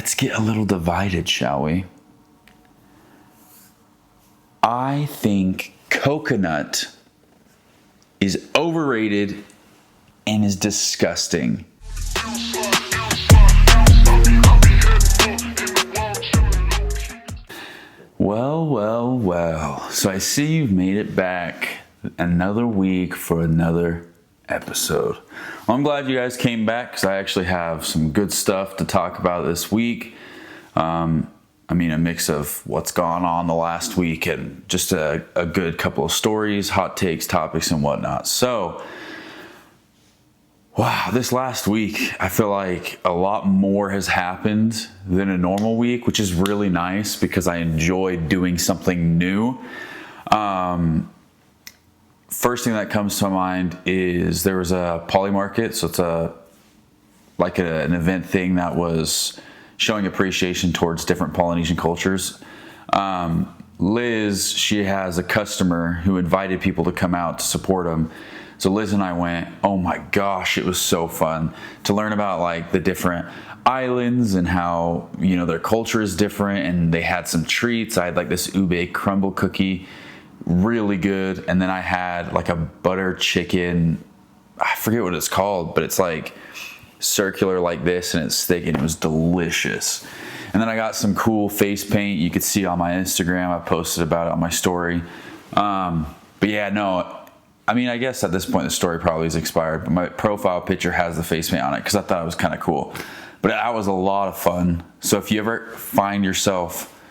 let's get a little divided, shall we? I think coconut is overrated and is disgusting. Well. So I see you've made it back another week for another episode. Well, I'm glad you guys came back because I actually have some good stuff to talk about this week. A mix of what's gone on the last week and just a good couple of stories, hot takes, topics, and whatnot. So, wow, this last week, I feel like a lot more has happened than a normal week, which is really nice because I enjoy doing something new. First thing that comes to mind is there was a poly market. So it's an event thing that was showing appreciation towards different Polynesian cultures. Liz, she has a customer who invited people to come out to support them. So Liz and I went. Oh my gosh, it was so fun to learn about like the different islands and how, their culture is different. And they had some treats. I had like this ube crumble cookie, really good. And then I had like a butter chicken. I forget what it's called, but it's like circular like this and it's thick and it was delicious. And then I got some cool face paint. You could see on my Instagram. I posted about it on my story. I guess at this point the story probably is expired, but my profile picture has the face paint on it because I thought it was kind of cool. But that was a lot of fun. So if you ever find yourself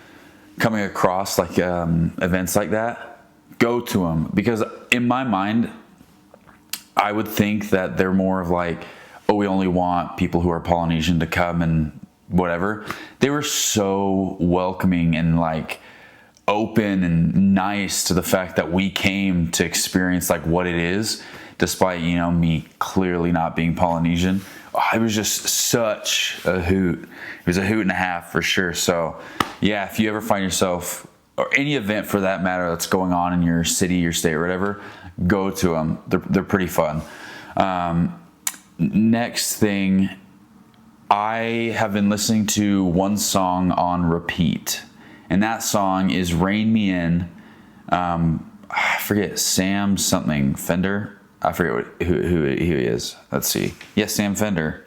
coming across like events like that, go to them. Because in my mind, I would think that they're more of like, oh, we only want people who are Polynesian to come and whatever. They were so welcoming and like open and nice to the fact that we came to experience like what it is, despite, me clearly not being Polynesian. It was just such a hoot. It was a hoot and a half for sure. So yeah, if you ever find yourself, or any event for that matter that's going on in your city, your state, or whatever, go to them. They're pretty fun. Next thing, I have been listening to one song on repeat, and that song is Rain Me In. I forget, Sam something, Fender. I forget who he is. Let's see. Yes, Sam Fender.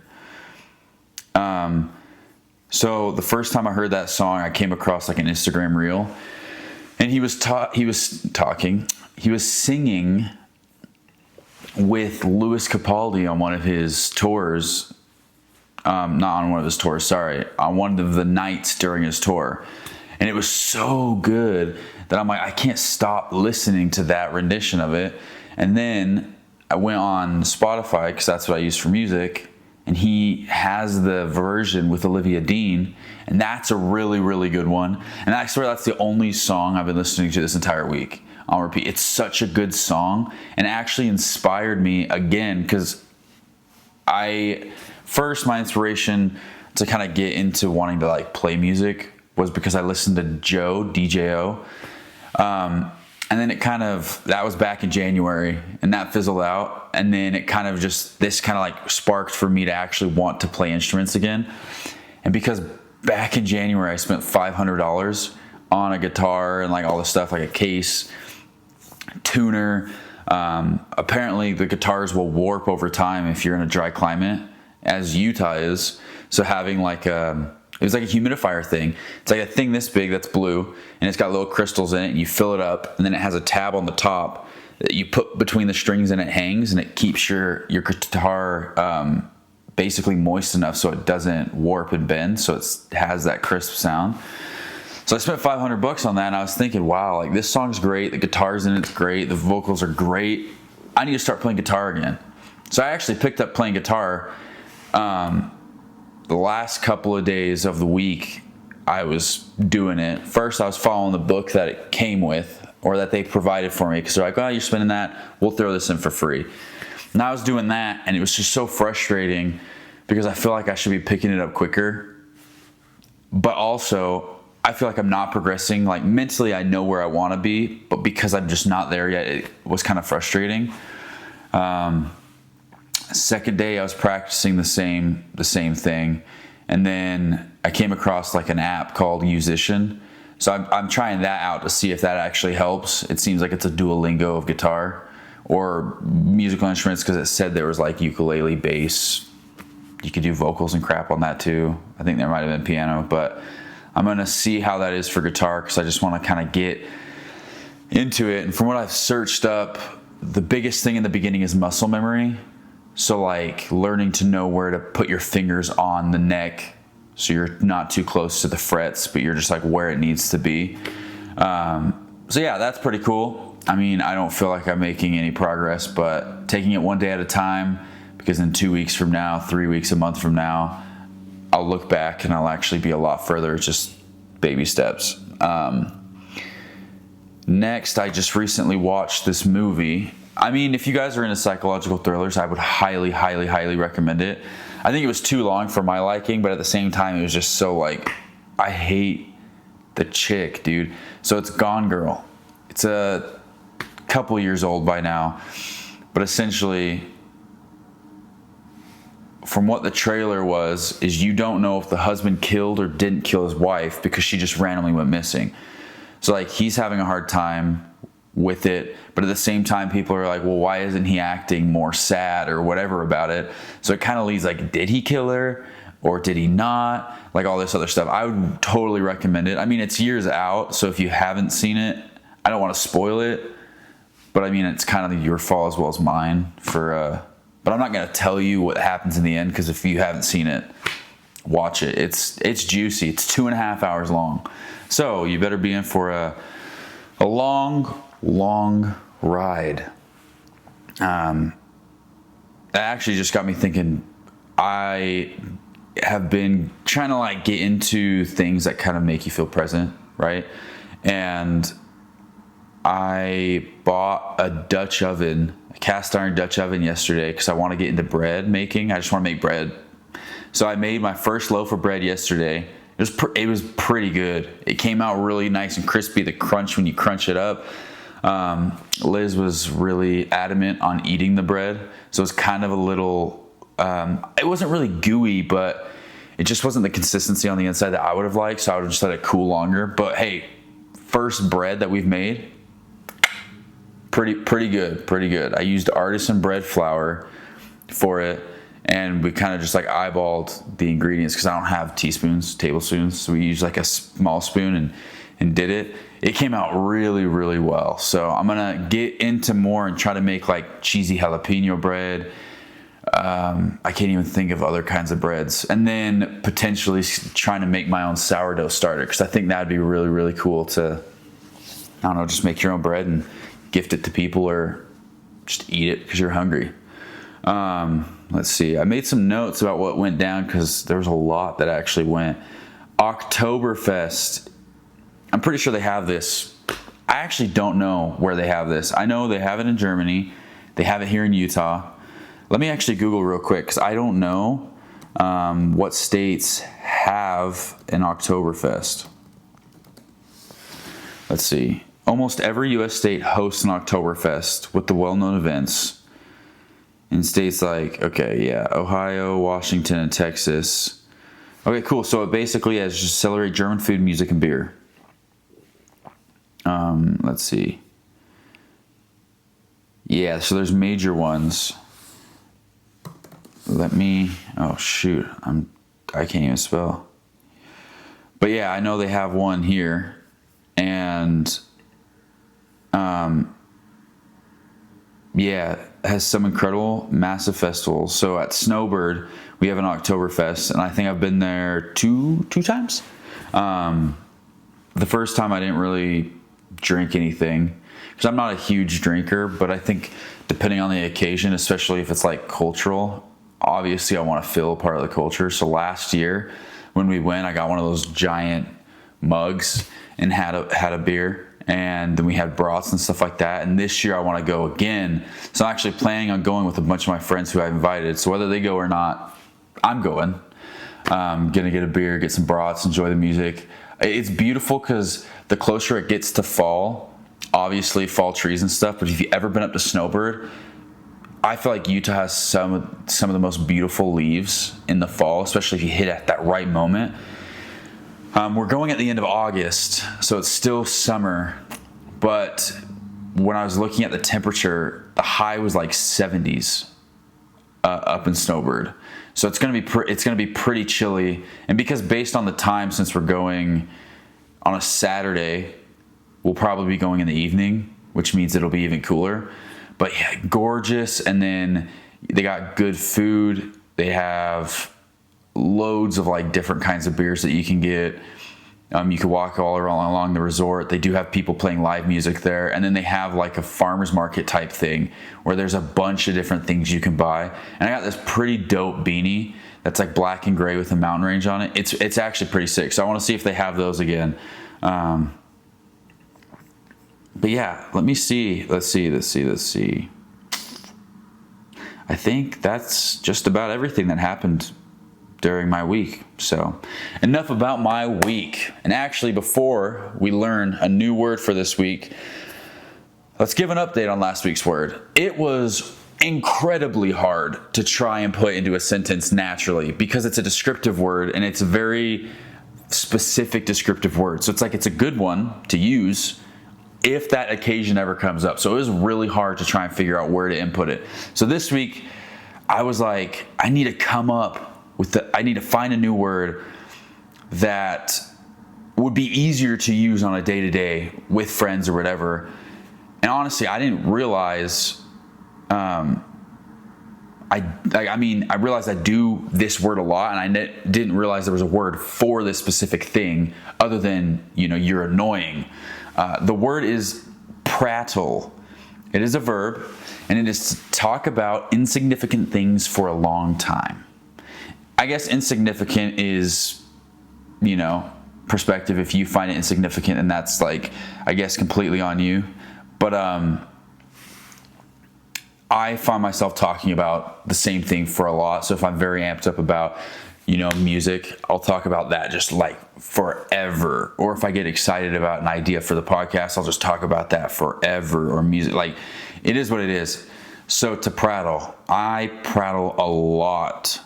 So the first time I heard that song, I came across like an Instagram reel, and he was singing with Louis Capaldi on one of his tours. Not on one of his tours, sorry. On one of the nights during his tour. And it was so good that I'm like, I can't stop listening to that rendition of it. And then I went on Spotify, because that's what I use for music. And he has the version with Olivia Dean. And that's a really, really good one. And I swear that's the only song I've been listening to this entire week on repeat. It's such a good song and actually inspired me again, because my inspiration to kind of get into wanting to like play music was because I listened to DJO. And then that was back in January, and that fizzled out. And then it kind of like sparked for me to actually want to play instruments again. And because back in January, I spent $500 on a guitar and like all this stuff, like a case, tuner. Apparently the guitars will warp over time if you're in a dry climate, as Utah is. So having it was like a humidifier thing. It's like a thing this big that's blue, and it's got little crystals in it, and you fill it up, and then it has a tab on the top that you put between the strings, and it hangs, and it keeps your guitar basically moist enough so it doesn't warp and bend, so it has that crisp sound. So I spent $500 on that, and I was thinking, wow, like this song's great, the guitar's in it's great, the vocals are great. I need to start playing guitar again. So I actually picked up playing guitar. The last couple of days of the week, I was doing it. First, I was following the book that it came with, or that they provided for me, because they're like, oh, you're spending that, we'll throw this in for free. And I was doing that, and it was just so frustrating because I feel like I should be picking it up quicker. But also, I feel like I'm not progressing. Like mentally, I know where I want to be, but because I'm just not there yet, it was kind of frustrating. Second day, I was practicing the same thing, and then I came across like an app called Musician. So I'm trying that out to see if that actually helps. It seems like it's a Duolingo of guitar or musical instruments, because it said there was like ukulele, bass. You could do vocals and crap on that too. I think there might have been piano, but I'm going to see how that is for guitar, because I just want to kind of get into it. And from what I've searched up, the biggest thing in the beginning is muscle memory. So like learning to know where to put your fingers on the neck, so you're not too close to the frets, but you're just like where it needs to be. So yeah, that's pretty cool. I mean, I don't feel like I'm making any progress, but taking it one day at a time, because in 2 weeks from now, 3 weeks, a month from now, I'll look back and I'll actually be a lot further, just baby steps. Next, I just recently watched this movie. I mean, if you guys are into psychological thrillers, I would highly, highly, highly recommend it. I think it was too long for my liking, but at the same time, it was just so like, I hate the chick, dude. So it's Gone Girl. It's a couple years old by now, but essentially, from what the trailer was, is you don't know if the husband killed or didn't kill his wife, because she just randomly went missing. So like, he's having a hard time with it, but at the same time, people are like, well, why isn't he acting more sad or whatever about it? So it kind of leads like, did he kill her or did he not? Like all this other stuff. I would totally recommend it. I mean, it's years out, so if you haven't seen it, I don't want to spoil it, but I mean, it's kind of your fault as well as mine for, but I'm not going to tell you what happens in the end, because if you haven't seen it, watch it. It's juicy. It's 2.5 hours long. So you better be in for a long ride. That actually just got me thinking. I have been trying to like get into things that kind of make you feel present, right? And I bought a Dutch oven, a cast iron Dutch oven yesterday, because I want to get into bread making. I just want to make bread. So I made my first loaf of bread yesterday. It was pretty good. It came out really nice and crispy. The crunch when you crunch it up. Liz was really adamant on eating the bread, so it was kind of a little. It wasn't really gooey, but it just wasn't the consistency on the inside that I would have liked. So I would have just let it cool longer. But hey, first bread that we've made, pretty good. I used artisan bread flour for it. And we kind of just like eyeballed the ingredients, because I don't have tablespoons. So we used like a small spoon and did it. It came out really, really well. So I'm going to get into more and try to make like cheesy jalapeno bread. I can't even think of other kinds of breads. And then potentially trying to make my own sourdough starter, because I think that would be really, really cool to, I don't know, just make your own bread and gift it to people, or just eat it because you're hungry. Let's see. I made some notes about what went down, because there was a lot that actually went. Oktoberfest. I'm pretty sure they have this. I actually don't know where they have this. I know they have it in Germany. They have it here in Utah. Let me actually Google real quick, because I don't know what states have an Oktoberfest. Let's see. Almost every U.S. state hosts an Oktoberfest with the well-known events. In states like, Ohio, Washington, and Texas. Okay, cool. So it basically has just celebrate German food, music, and beer. Let's see. Yeah, so there's major ones. Oh shoot, I can't even spell. But yeah, I know they have one here, and yeah, has some incredible massive festivals. So at Snowbird, we have an Oktoberfest, and I think I've been there two times. The first time I didn't really drink anything, because I'm not a huge drinker, but I think depending on the occasion, especially if it's like cultural, obviously I want to feel a part of the culture. So last year when we went, I got one of those giant mugs and had a beer. And then we had brats and stuff like that. And this year I want to go again. So I'm actually planning on going with a bunch of my friends who I invited. So whether they go or not, I'm going. I'm going to get a beer, get some brats, enjoy the music. It's beautiful because the closer it gets to fall, obviously fall trees and stuff. But if you've ever been up to Snowbird, I feel like Utah has some of the most beautiful leaves in the fall, especially if you hit at that right moment. We're going at the end of August, so it's still summer, but when I was looking at the temperature, the high was like 70s up in Snowbird. So it's going to be pretty chilly. And because based on the time, since we're going on a Saturday, we'll probably be going in the evening, which means it'll be even cooler. But yeah, gorgeous. And then they got good food. They have loads of like different kinds of beers that you can get. You can walk all along the resort. They do have people playing live music there. And then they have like a farmer's market type thing where there's a bunch of different things you can buy. And I got this pretty dope beanie that's like black and gray with a mountain range on it. It's actually pretty sick. So I want to see if they have those again. But yeah, let me see. Let's see. I think that's just about everything that happened during my week. So enough about my week. And actually, before we learn a new word for this week, let's give an update on last week's word. It was incredibly hard to try and put into a sentence naturally because it's a descriptive word and it's a very specific descriptive word. So it's a good one to use if that occasion ever comes up. So it was really hard to try and figure out where to input it. So this week I was like, I need to find a new word that would be easier to use on a day-to-day with friends or whatever. And honestly, I didn't realize, I realized I do this word a lot, and I didn't realize there was a word for this specific thing other than, you're annoying. The word is prattle. It is a verb, and it is to talk about insignificant things for a long time. I guess insignificant is, perspective. If you find it insignificant, and that's completely on you. But I find myself talking about the same thing for a lot. So if I'm very amped up about, music, I'll talk about that just like forever. Or if I get excited about an idea for the podcast, I'll just talk about that forever. Or music, it is what it is. So to prattle, I prattle a lot.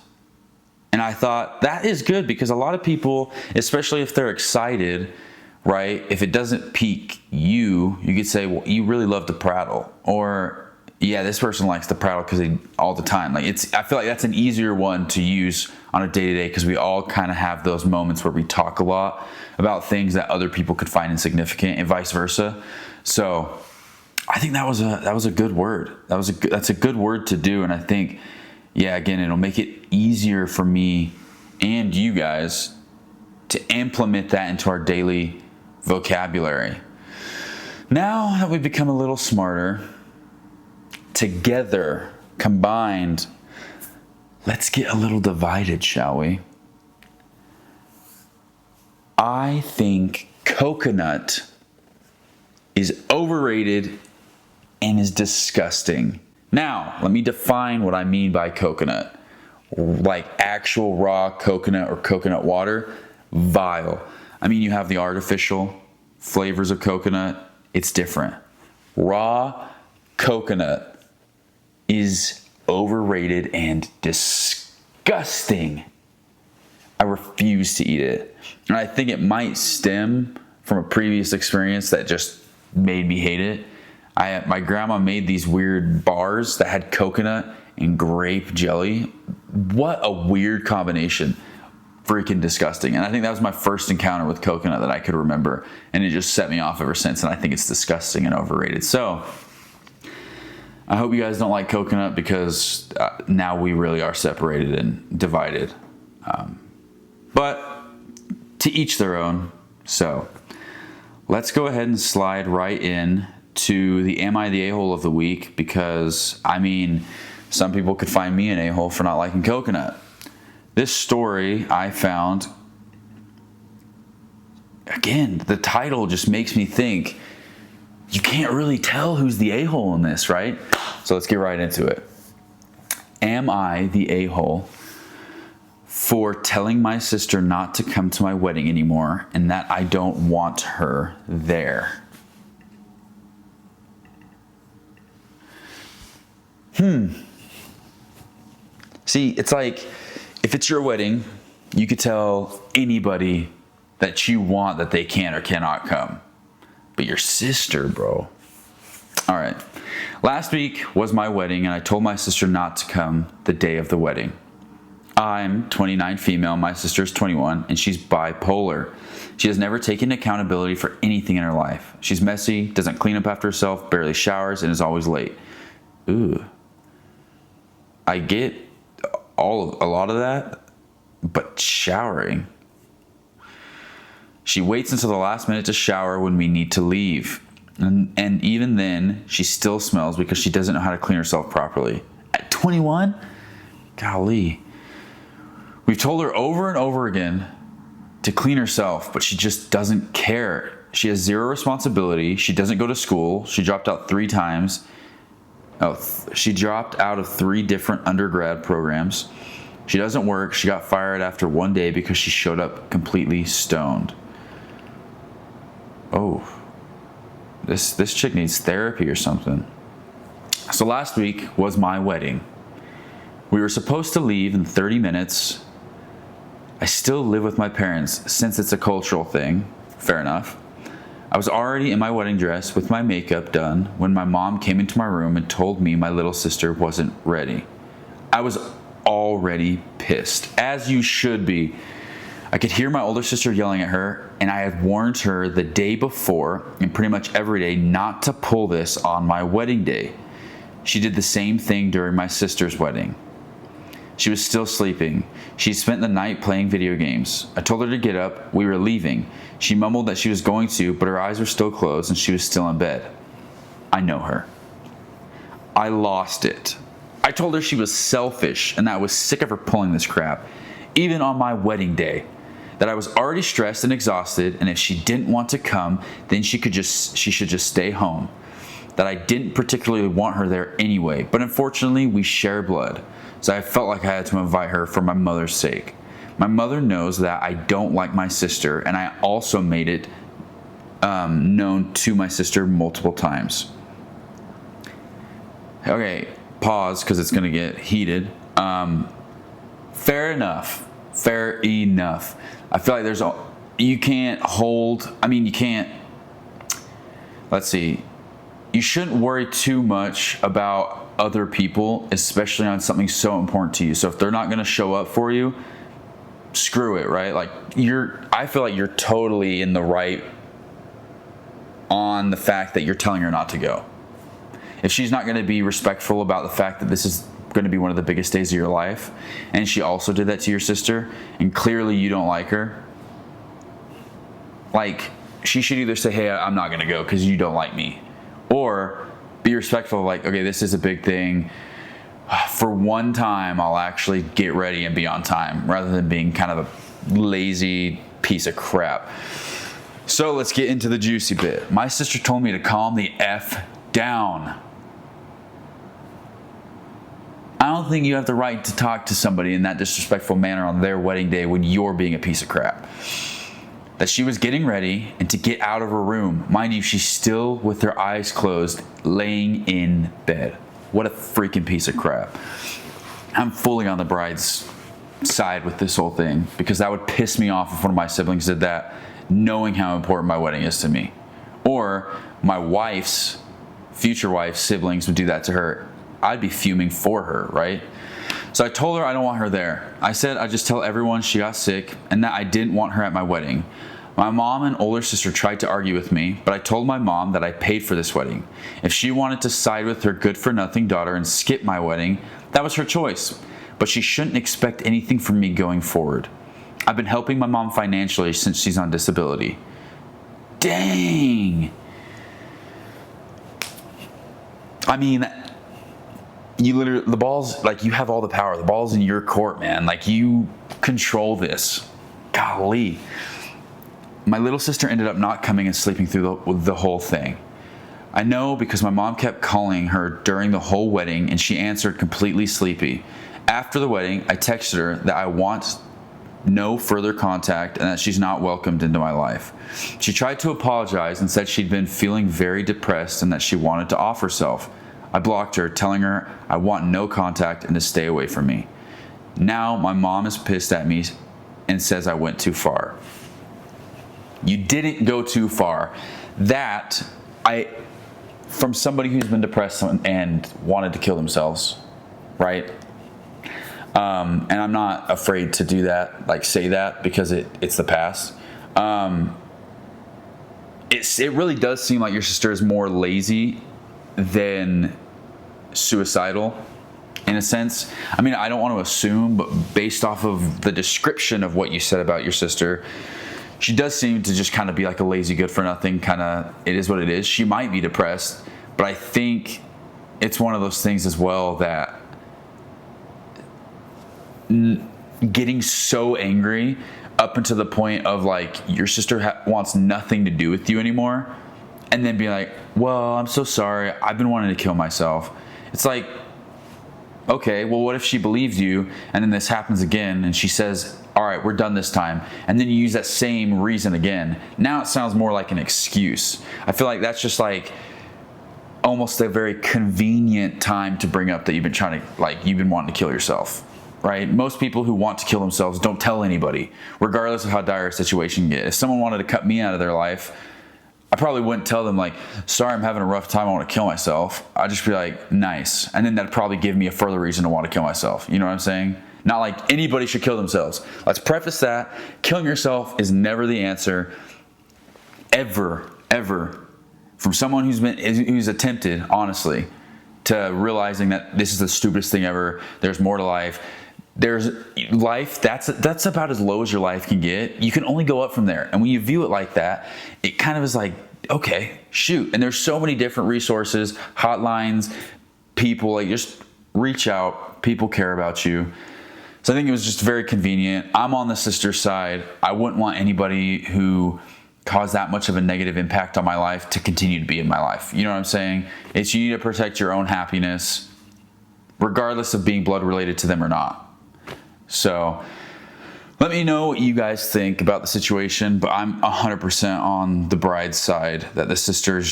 And I thought that is good because a lot of people, especially if they're excited, right? If it doesn't pique you, you could say, well, you really love to prattle. Or, yeah, this person likes to prattle because all the time. I feel like that's an easier one to use on a day-to-day because we all kind of have those moments where we talk a lot about things that other people could find insignificant and vice versa. So I think that was a good word. That's a good word to do. And I think, yeah, again, it'll make it easier for me and you guys to implement that into our daily vocabulary. Now that we've become a little smarter, together, combined, let's get a little divided, shall we? I think coconut is overrated and is disgusting. Now, let me define what I mean by coconut. Like actual raw coconut or coconut water, vile. I mean, you have the artificial flavors of coconut. It's different. Raw coconut is overrated and disgusting. I refuse to eat it. And I think it might stem from a previous experience that just made me hate it. My grandma made these weird bars that had coconut and grape jelly. What a weird combination. Freaking disgusting. And I think that was my first encounter with coconut that I could remember. And it just set me off ever since. And I think it's disgusting and overrated. So I hope you guys don't like coconut because now we really are separated and divided. But to each their own. So let's go ahead and slide right in to the Am I the A-hole of the week? Because, some people could find me an a-hole for not liking coconut. This story I found, again, the title just makes me think, you can't really tell who's the a-hole in this, right? So let's get right into it. Am I the a-hole for telling my sister not to come to my wedding anymore and that I don't want her there? See, it's like, if it's your wedding, you could tell anybody that you want that they can or cannot come. But your sister, bro. All right. Last week was my wedding, and I told my sister not to come the day of the wedding. I'm 29 female, my sister's 21, and she's bipolar. She has never taken accountability for anything in her life. She's messy, doesn't clean up after herself, barely showers, and is always late. Ooh. I get a lot of that, but showering. She waits until the last minute to shower when we need to leave. And even then, she still smells because she doesn't know how to clean herself properly. At 21? Golly. We've told her over and over again to clean herself, but she just doesn't care. She has zero responsibility. She doesn't go to school. She dropped out 3 times. She dropped out of 3 different undergrad programs. She doesn't work. She got fired after 1 day because she showed up completely stoned. Oh, this chick needs therapy or something. So last week was my wedding. We were supposed to leave in 30 minutes. I still live with my parents since it's a cultural thing. Fair enough. I was already in my wedding dress with my makeup done when my mom came into my room and told me my little sister wasn't ready. I was already pissed, as you should be. I could hear my older sister yelling at her, and I had warned her the day before and pretty much every day not to pull this on my wedding day. She did the same thing during my sister's wedding. She was still sleeping. She spent the night playing video games. I told her to get up. We were leaving. She mumbled that she was going to, but her eyes were still closed and she was still in bed. I know her. I lost it. I told her she was selfish and that I was sick of her pulling this crap, even on my wedding day. That I was already stressed and exhausted, and if she didn't want to come, then she should just stay home. That I didn't particularly want her there anyway, but unfortunately we share blood. So I felt like I had to invite her for my mother's sake. My mother knows that I don't like my sister, and I also made it known to my sister multiple times. Okay, pause because it's going to get heated. Fair enough. I feel like you can't, let's see. You shouldn't worry too much about other people, especially on something so important to you. So if they're not going to show up for you, screw it, right? Like I feel like you're totally in the right on the fact that you're telling her not to go. If she's not going to be respectful about the fact that this is going to be one of the biggest days of your life, and she also did that to your sister, and clearly you don't like her, like she should either say, hey, I'm not going to go because you don't like me, or be respectful, like, okay, this is a big thing. For one time, I'll actually get ready and be on time, rather than being kind of a lazy piece of crap. So let's get into the juicy bit. My sister told me to calm the F down. I don't think you have the right to talk to somebody in that disrespectful manner on their wedding day when you're being a piece of crap. That she was getting ready and to get out of her room. Mind you, she's still with her eyes closed, laying in bed. What a freaking piece of crap. I'm fully on the bride's side with this whole thing, because that would piss me off if one of my siblings did that, knowing how important my wedding is to me. Or my future wife's siblings would do that to her. I'd be fuming for her, right? So I told her I don't want her there. I said I'd just tell everyone she got sick and that I didn't want her at my wedding. My mom and older sister tried to argue with me, but I told my mom that I paid for this wedding. If she wanted to side with her good-for-nothing daughter and skip my wedding, that was her choice. But she shouldn't expect anything from me going forward. I've been helping my mom financially since she's on disability. Dang! I mean, you literally, the ball's, like, you have all the power. The ball's in your court, man. Like, you control this. Golly. My little sister ended up not coming and sleeping through the whole thing. I know because my mom kept calling her during the whole wedding and she answered completely sleepy. After the wedding, I texted her that I want no further contact and that she's not welcomed into my life. She tried to apologize and said she'd been feeling very depressed and that she wanted to off herself. I blocked her, telling her I want no contact and to stay away from me. Now my mom is pissed at me and says I went too far. You didn't go too far. From somebody who's been depressed and wanted to kill themselves, right? And I'm not afraid to do that, like say that, because it's the past. It really does seem like your sister is more lazy than suicidal, in a sense. I mean, I don't want to assume, but based off of the description of what you said about your sister, she does seem to just kind of be like a lazy good for nothing kind of, it is what it is. She might be depressed, but I think it's one of those things as well that getting so angry up until the point of like your sister wants nothing to do with you anymore, and then be like, well, I'm so sorry, I've been wanting to kill myself. It's like, okay, well, what if she believes you and then this happens again and she says, all right, we're done this time, and then you use that same reason again? Now it sounds more like an excuse. I feel like that's just like almost a very convenient time to bring up that you've been wanting to kill yourself, right? Most people who want to kill themselves don't tell anybody, regardless of how dire a situation gets. If someone wanted to cut me out of their life, I probably wouldn't tell them like, sorry, I'm having a rough time, I want to kill myself. I'd just be like, nice. And then that'd probably give me a further reason to want to kill myself. You know what I'm saying? Not like anybody should kill themselves. Let's preface that. Killing yourself is never the answer. Ever. From someone who's attempted, honestly, to realizing that this is the stupidest thing ever. There's more to life. There's life, that's about as low as your life can get. You can only go up from there. And when you view it like that, it kind of is like, okay, shoot. And there's so many different resources, hotlines, people, like just reach out. People care about you. So I think it was just very convenient. I'm on the sister side. I wouldn't want anybody who caused that much of a negative impact on my life to continue to be in my life. You know what I'm saying? You need to protect your own happiness, regardless of being blood related to them or not. So let me know what you guys think about the situation, but I'm 100% on the bride's side, that the sister's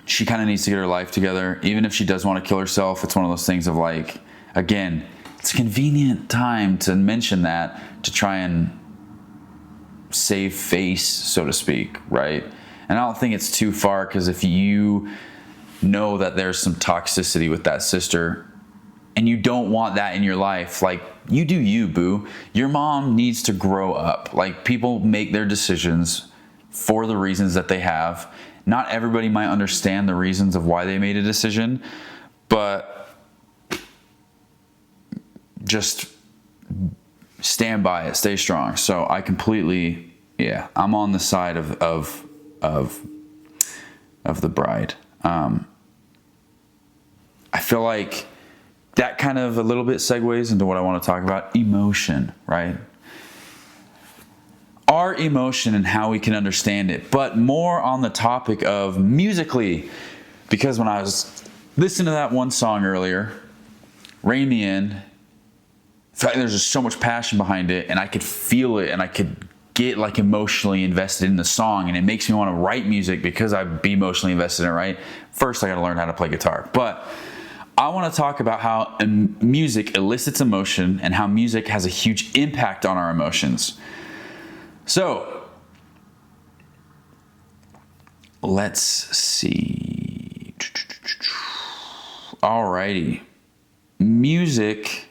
she kind of needs to get her life together. Even if she does want to kill herself, it's one of those things of like, again, it's a convenient time to mention that, to try and save face, so to speak, right? And I don't think it's too far, because if you know that there's some toxicity with that sister and you don't want that in your life, like, you do you, boo. Your mom needs to grow up. Like, people make their decisions for the reasons that they have. Not everybody might understand the reasons of why they made a decision, but just stand by it, stay strong. So I completely, I'm on the side of the bride. I feel like that kind of a little bit segues into what I want to talk about, emotion, right? Our emotion and how we can understand it, but more on the topic of musically, because when I was listening to that one song earlier, Rein Me In, I felt like there's just so much passion behind it, and I could feel it, and I could get like emotionally invested in the song, and it makes me want to write music because I'd be emotionally invested in it, right? First, I got to learn how to play guitar, but I want to talk about how music elicits emotion and how music has a huge impact on our emotions. So, let's see. Alrighty. Music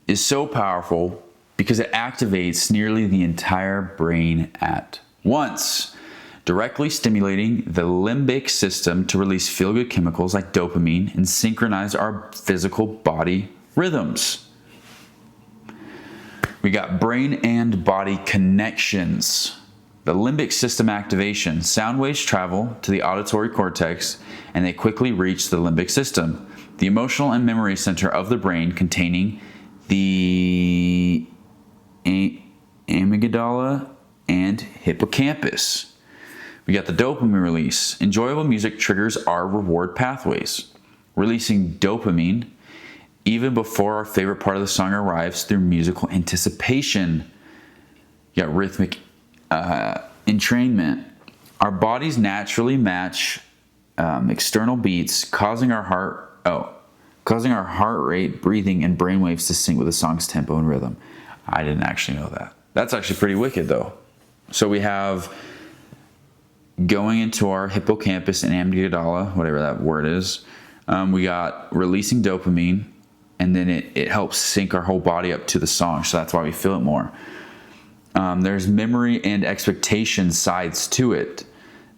is so powerful because it activates nearly the entire brain at once, directly stimulating the limbic system to release feel-good chemicals like dopamine and synchronize our physical body rhythms. We got brain and body connections. The limbic system activation. Sound waves travel to the auditory cortex and they quickly reach the limbic system, the emotional and memory center of the brain containing the amygdala and hippocampus. We got the dopamine release. Enjoyable music triggers our reward pathways, releasing dopamine even before our favorite part of the song arrives through musical anticipation. You got rhythmic entrainment. Our bodies naturally match external beats, causing our heart rate, breathing, and brainwaves to sync with the song's tempo and rhythm. I didn't actually know that. That's actually pretty wicked, though. So we have going into our hippocampus and amygdala, whatever that word is. We got releasing dopamine, and then it helps sync our whole body up to the song. So that's why we feel it more. There's memory and expectation sides to it.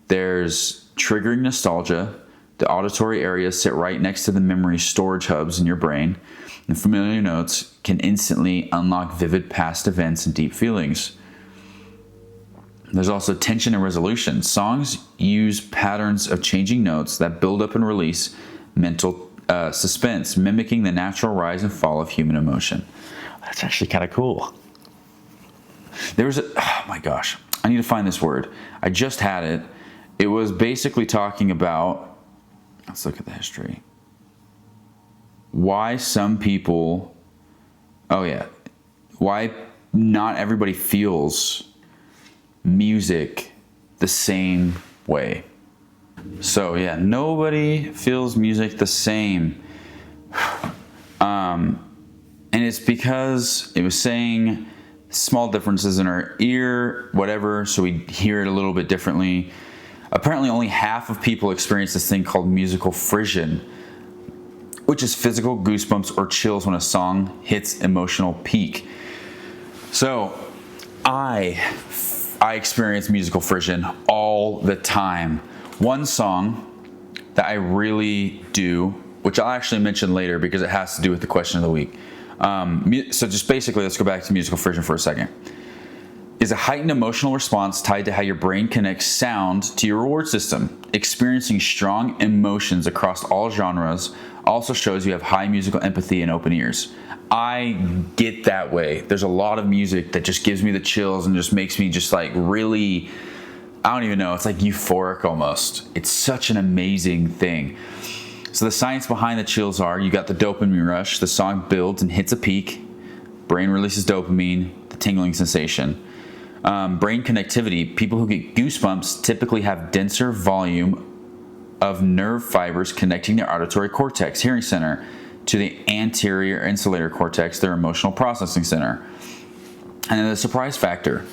There's triggering nostalgia. The auditory areas sit right next to the memory storage hubs in your brain, and familiar notes can instantly unlock vivid past events and deep feelings. There's also tension and resolution. Songs use patterns of changing notes that build up and release mental suspense, mimicking the natural rise and fall of human emotion. That's actually kind of cool. Oh my gosh, I need to find this word. I just had it. It was basically talking about, let's look at the history. Why not everybody feels music the same way. So yeah, nobody feels music the same. And it's because it was saying small differences in our ear, whatever, so we hear it a little bit differently. Apparently only half of people experience this thing called musical frisson, which is physical goosebumps or chills when a song hits emotional peak. So I experience musical frisson all the time. One song that I really do, which I'll actually mention later because it has to do with the question of the week. So just basically, let's go back to musical frisson for a second. Is a heightened emotional response tied to how your brain connects sound to your reward system. Experiencing strong emotions across all genres also shows you have high musical empathy and open ears. I get that way. There's a lot of music that just gives me the chills and just makes me just like really, I don't even know, it's like euphoric almost. It's such an amazing thing. So the science behind the chills are, you got the dopamine rush, the song builds and hits a peak, brain releases dopamine, the tingling sensation. Brain connectivity, people who get goosebumps typically have denser volume of nerve fibers connecting their auditory cortex, hearing center, to the anterior insulator cortex, their emotional processing center. And then the surprise factor.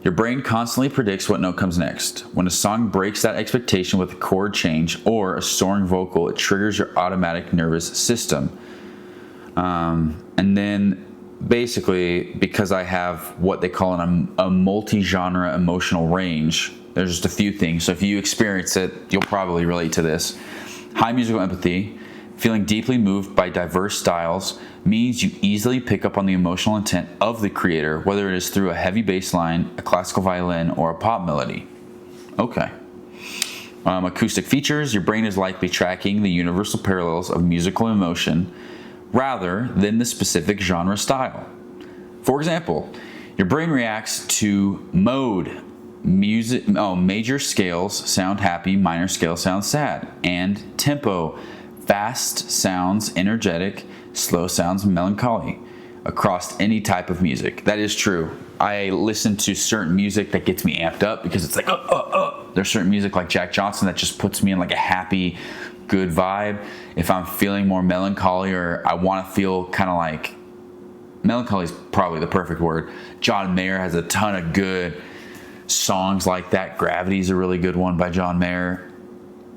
Your brain constantly predicts what note comes next. When a song breaks that expectation with a chord change or a soaring vocal, it triggers your automatic nervous system. And then basically, because I have what they call a multi-genre emotional range, there's just a few things. So if you experience it, you'll probably relate to this. High musical empathy, feeling deeply moved by diverse styles, means you easily pick up on the emotional intent of the creator, whether it is through a heavy bass line, a classical violin, or a pop melody. Okay. Acoustic features, your brain is likely tracking the universal parallels of musical emotion rather than the specific genre style. For example, your brain reacts to mode. Major scales sound happy, minor scales sound sad, and tempo. Fast sounds energetic, slow sounds melancholy across any type of music. That is true. I listen to certain music that gets me amped up because it's like, There's certain music like Jack Johnson that just puts me in like a happy, good vibe. If I'm feeling more melancholy or I want to feel kind of like, melancholy is probably the perfect word. John Mayer has a ton of good songs like that. Gravity is a really good one by John Mayer.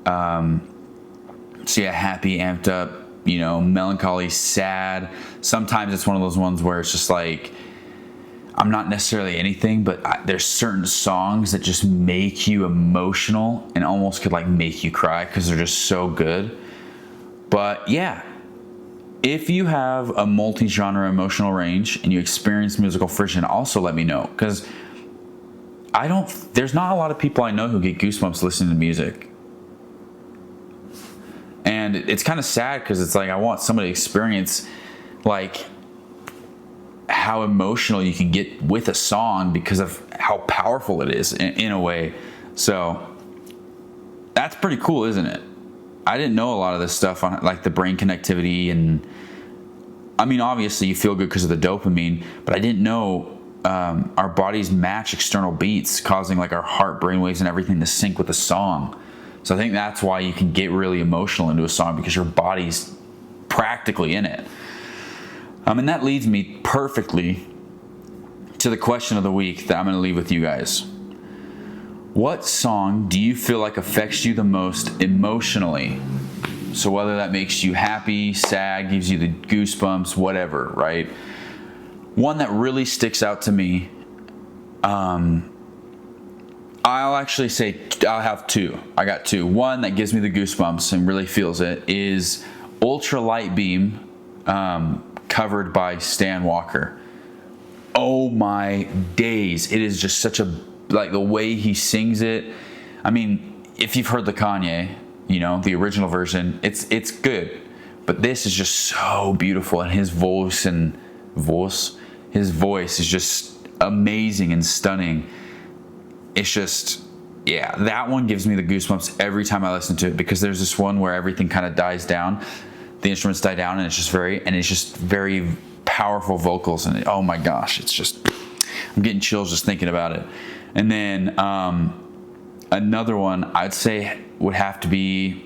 So yeah, happy, amped up, melancholy, sad. Sometimes it's one of those ones where it's just like, I'm not necessarily anything, but there's certain songs that just make you emotional and almost could like make you cry because they're just so good. But yeah, if you have a multi-genre emotional range and you experience musical frisson, also let me know, because there's not a lot of people I know who get goosebumps listening to music. And it's kind of sad because it's like I want somebody to experience like how emotional you can get with a song because of how powerful it is in a way. So that's pretty cool, isn't it? I didn't know a lot of this stuff on like the brain connectivity, and I mean obviously you feel good because of the dopamine, but I didn't know our bodies match external beats, causing like our heart, brainwaves, and everything to sync with the song. So I think that's why you can get really emotional into a song, because your body's practically in it. And that leads me perfectly to the question of the week that I'm going to leave with you guys. What song do you feel like affects you the most emotionally? So whether that makes you happy, sad, gives you the goosebumps, whatever, right? One that really sticks out to me, I'll actually say I'll have two. I got two. One that gives me the goosebumps and really feels it is Ultra Light Beam, covered by Stan Walker. Oh my days. It is just such a, like, the way he sings it. I mean, if you've heard the Kanye, the original version, it's good. But this is just so beautiful, and his voice is just amazing and stunning. It's just, yeah, that one gives me the goosebumps every time I listen to it, because there's this one where everything kind of dies down. The instruments die down, and it's just very powerful vocals. And oh my gosh, it's just, I'm getting chills just thinking about it. And then another one I'd say would have to be,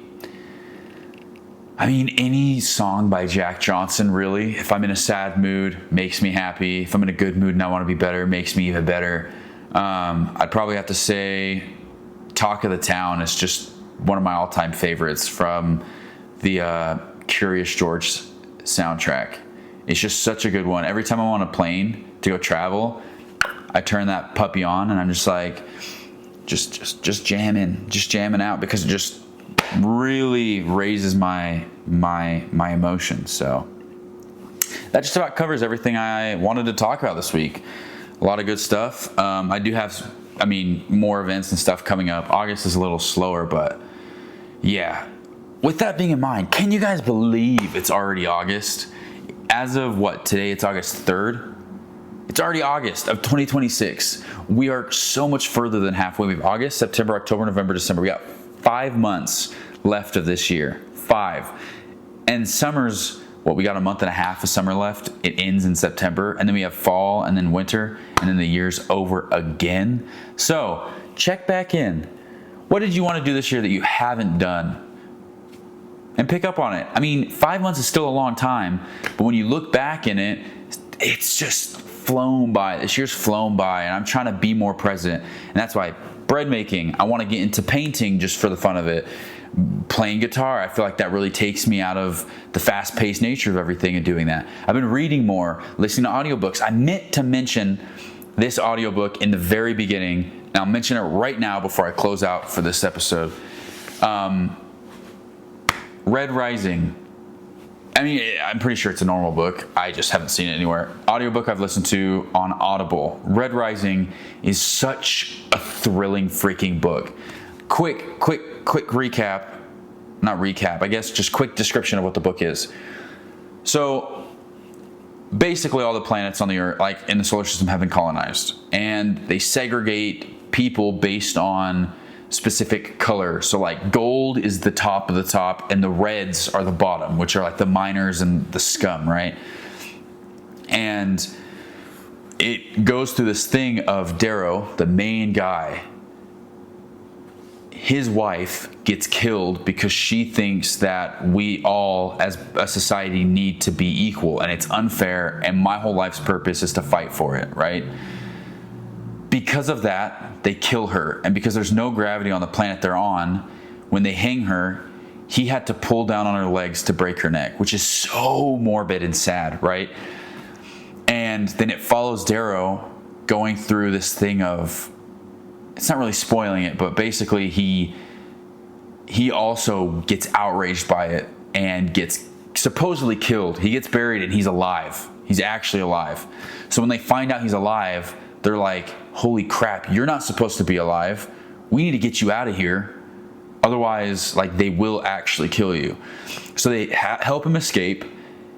any song by Jack Johnson, really. If I'm in a sad mood, makes me happy. If I'm in a good mood and I want to be better, makes me even better. I'd probably have to say Talk of the Town is just one of my all-time favorites from the Curious George soundtrack. It's just such a good one. Every time I'm on a plane to go travel, I turn that puppy on and I'm just like, just jamming out, because it just really raises my emotions. So that just about covers everything I wanted to talk about this week. A lot of good stuff. I do have, more events and stuff coming up. August is a little slower, but yeah. With that being in mind, can you guys believe it's already August? As of today it's August 3rd. It's already August of 2026. We are so much further than halfway. We have August, September, October, November, December. We got 5 months left of this year. 5. And summer's, we got a month and a half of summer left. It ends in September. And then we have fall and then winter. And then the year's over again. So check back in. What did you want to do this year that you haven't done? And pick up on it. 5 months is still a long time. But when you look back in it, it's just flown by. This year's flown by, and I'm trying to be more present. And that's why bread making, I want to get into painting just for the fun of it. Playing guitar, I feel like that really takes me out of the fast-paced nature of everything and doing that. I've been reading more, listening to audiobooks. I meant to mention this audiobook in the very beginning, and I'll mention it right now before I close out for this episode. Red Rising. I'm pretty sure it's a normal book. I just haven't seen it anywhere. Audiobook I've listened to on Audible. Red Rising is such a thrilling freaking book. Quick recap. Not recap, I guess just quick description of what the book is. So basically all the planets on the Earth, like in the solar system, have been colonized. And they segregate people based on specific color. So like gold is the top of the top and the reds are the bottom, which are like the miners and the scum, right? And it goes through this thing of Darrow, the main guy. His wife gets killed because she thinks that we all as a society need to be equal, and it's unfair, and my whole life's purpose is to fight for it, right? Because of that, they kill her. And because there's no gravity on the planet they're on, when they hang her, he had to pull down on her legs to break her neck, which is so morbid and sad, right? And then it follows Darrow going through this thing of, it's not really spoiling it, but basically he also gets outraged by it and gets supposedly killed. He gets buried and he's alive. He's actually alive. So when they find out he's alive, they're like, holy crap, you're not supposed to be alive. We need to get you out of here. Otherwise, they will actually kill you. So they help him escape.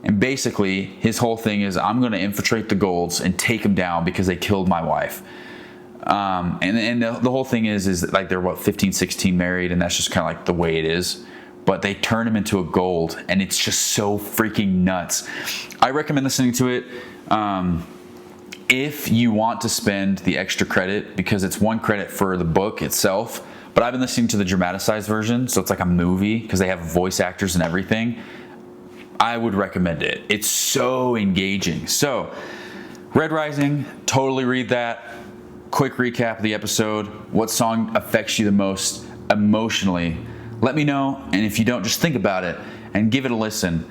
And basically, his whole thing is, I'm going to infiltrate the Golds and take them down because they killed my wife. And the whole thing is they're 15, 16 married, and that's just kind of the way it is. But they turn him into a Gold, and it's just so freaking nuts. I recommend listening to it. If you want to spend the extra credit, because it's 1 credit for the book itself, but I've been listening to the dramatized version, so it's like a movie because they have voice actors and everything. I would recommend it. It's so engaging. So, Red Rising, totally read that. quick recap of the episode. What song affects you the most emotionally? Let me know. And if you don't, just think about it and give it a listen.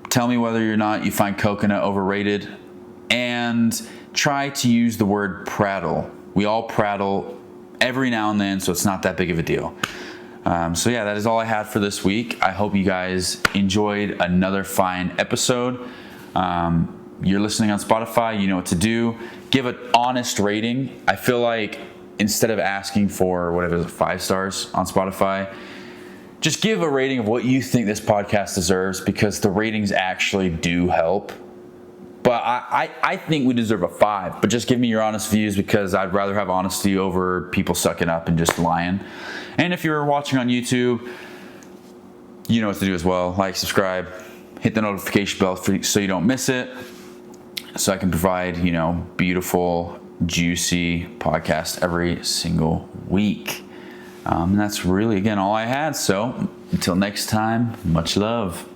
Tell me whether or not you find coconut overrated, and try to use the word prattle. We all prattle every now and then, so it's not that big of a deal. So yeah, that is all I had for this week. I hope you guys enjoyed another fine episode. You're listening on Spotify, you know what to do. Give an honest rating. I feel like instead of asking for 5 stars on Spotify, just give a rating of what you think this podcast deserves, because the ratings actually do help. But I think we deserve a 5, but just give me your honest views, because I'd rather have honesty over people sucking up and just lying. And if you're watching on YouTube, you know what to do as well. Like, subscribe, hit the notification bell so you don't miss it, so I can provide, beautiful, juicy podcast every single week. And that's really, again, all I had. So until next time, much love.